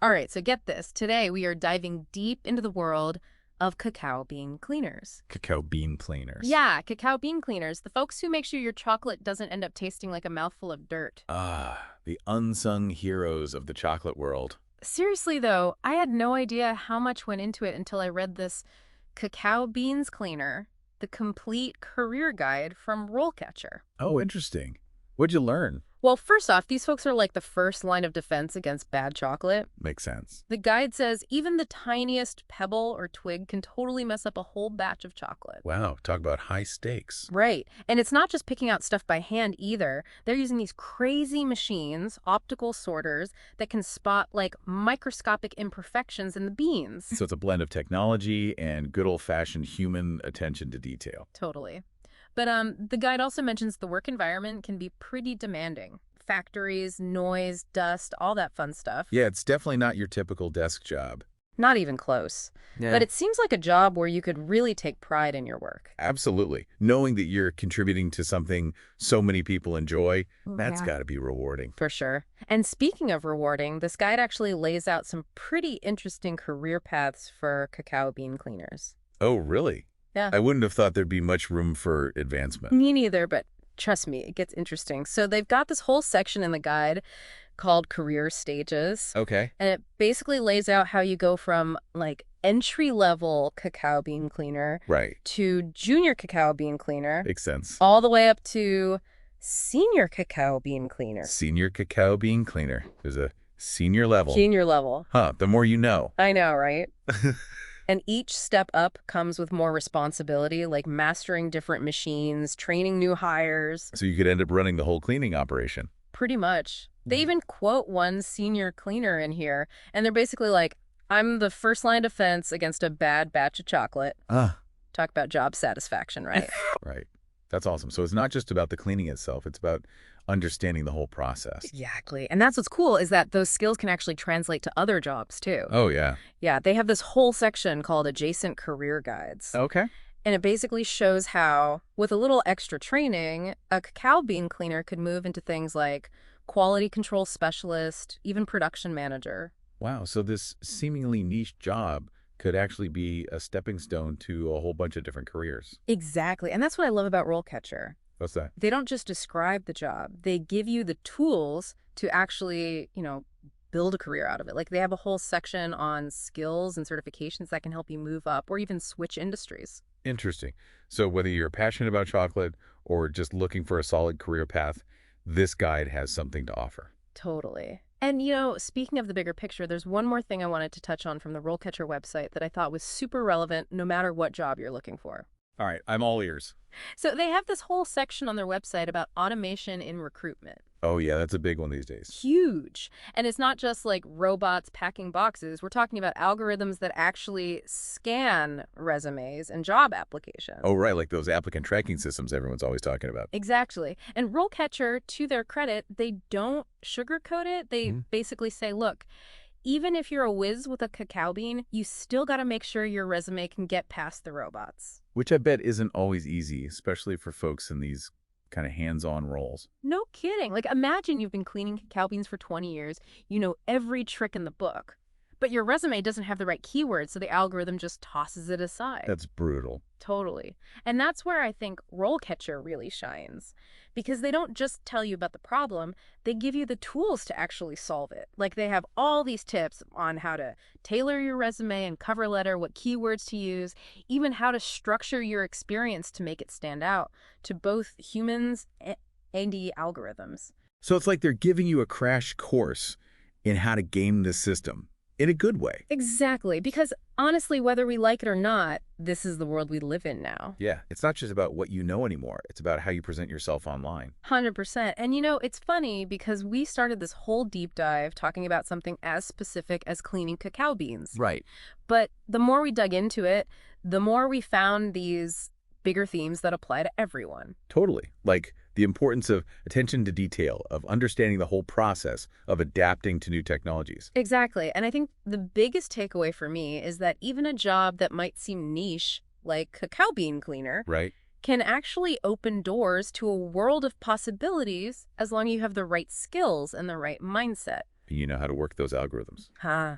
All right, so get this. Today we are diving deep into the world of cacao bean cleaners. Cacao bean cleaners. Yeah, cacao bean cleaners, the folks who make sure your chocolate doesn't end up tasting like a mouthful of dirt. Ah, the unsung heroes of the chocolate world. Seriously, though, I had no idea how much went into it until I read this Cacao Beans Cleaner, the complete career guide from RoleCatcher. Oh, interesting. What'd you learn? Well, first off, these folks are like the first line of defense against bad chocolate. Makes sense. The guide says even the tiniest pebble or twig can totally mess up a whole batch of chocolate. Wow, talk about high stakes. Right. And it's not just picking out stuff by hand either. They're using these crazy machines, optical sorters, that can spot like microscopic imperfections in the beans. So it's a blend of technology and good old-fashioned human attention to detail. Totally. But the guide also mentions the work environment can be pretty demanding. Factories, noise, dust, all that fun stuff. Yeah, it's definitely not your typical desk job. Not even close. Yeah. But it seems like a job where you could really take pride in your work. Absolutely. Knowing that you're contributing to something so many people enjoy, that's Yeah. got to be rewarding. For sure. And speaking of rewarding, this guide actually lays out some pretty interesting career paths for cacao bean cleaners. Oh, really? Yeah. I wouldn't have thought there'd be much room for advancement. Me neither, but trust me, it gets interesting. So they've got this whole section in the guide called career stages. Okay. And it basically lays out how you go from like entry-level cacao bean cleaner Right. to junior cacao bean cleaner, Makes sense. all the way up to senior cacao bean cleaner. Senior cacao bean cleaner. There's a senior level. Senior level. Huh, the more you know. I know, right? And each step up comes with more responsibility, like mastering different machines, training new hires. So you could end up running the whole cleaning operation. Pretty much. They even quote one senior cleaner in here, and they're basically like, I'm the first line of defense against a bad batch of chocolate. Ah. Talk about job satisfaction, right? Right. That's awesome. So it's not just about the cleaning itself. It's about understanding the whole process. Exactly. And that's what's cool is that those skills can actually translate to other jobs, too. Oh, yeah. Yeah, they have this whole section called Adjacent Career Guides. Okay. And it basically shows how, with a little extra training, a cacao bean cleaner could move into things like quality control specialist, even production manager. Wow. So this seemingly niche job could actually be a stepping stone to a whole bunch of different careers. Exactly. And that's what I love about RoleCatcher. What's that? They don't just describe the job. They give you the tools to actually, build a career out of it. Like they have a whole section on skills and certifications that can help you move up or even switch industries. Interesting. So whether you're passionate about chocolate or just looking for a solid career path, this guide has something to offer. Totally. And, speaking of the bigger picture, there's one more thing I wanted to touch on from the RoleCatcher website that I thought was super relevant no matter what job you're looking for. All right. I'm all ears. So they have this whole section on their website about automation in recruitment. Oh, yeah. That's a big one these days. Huge. And it's not just like robots packing boxes. We're talking about algorithms that actually scan resumes and job applications. Oh, right. Like those applicant tracking systems everyone's always talking about. Exactly. And RoleCatcher, to their credit, they don't sugarcoat it. They basically say, look, even if you're a whiz with a cacao bean, you still got to make sure your resume can get past the robots. Which I bet isn't always easy, especially for folks in these kind of hands-on roles. No kidding. Like, imagine you've been cleaning cacao beans for 20 years. You know every trick in the book. But your resume doesn't have the right keywords, so the algorithm just tosses it aside. That's brutal. Totally. And that's where I think RoleCatcher really shines. Because they don't just tell you about the problem, they give you the tools to actually solve it. Like they have all these tips on how to tailor your resume and cover letter, what keywords to use, even how to structure your experience to make it stand out to both humans and the algorithms. So it's like they're giving you a crash course in how to game this system. In a good way. Exactly. Because honestly, whether we like it or not, this is the world we live in now. Yeah. It's not just about what you know anymore. It's about how you present yourself online. 100%. And it's funny because we started this whole deep dive talking about something as specific as cleaning cacao beans. Right. But the more we dug into it, the more we found these bigger themes that apply to everyone. Totally. Like the importance of attention to detail, of understanding the whole process, of adapting to new technologies. Exactly. And I think the biggest takeaway for me is that even a job that might seem niche, like cacao bean cleaner, Right. can actually open doors to a world of possibilities as long as you have the right skills and the right mindset. and you know how to work those algorithms. Huh,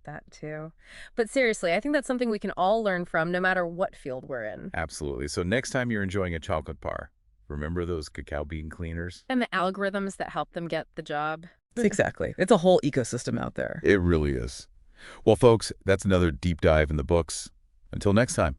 that too. But seriously, I think that's something we can all learn from no matter what field we're in. Absolutely. So next time you're enjoying a chocolate bar, remember those cacao bean cleaners? And the algorithms that help them get the job. Exactly. It's a whole ecosystem out there. It really is. Well, folks, that's another deep dive in the books. Until next time.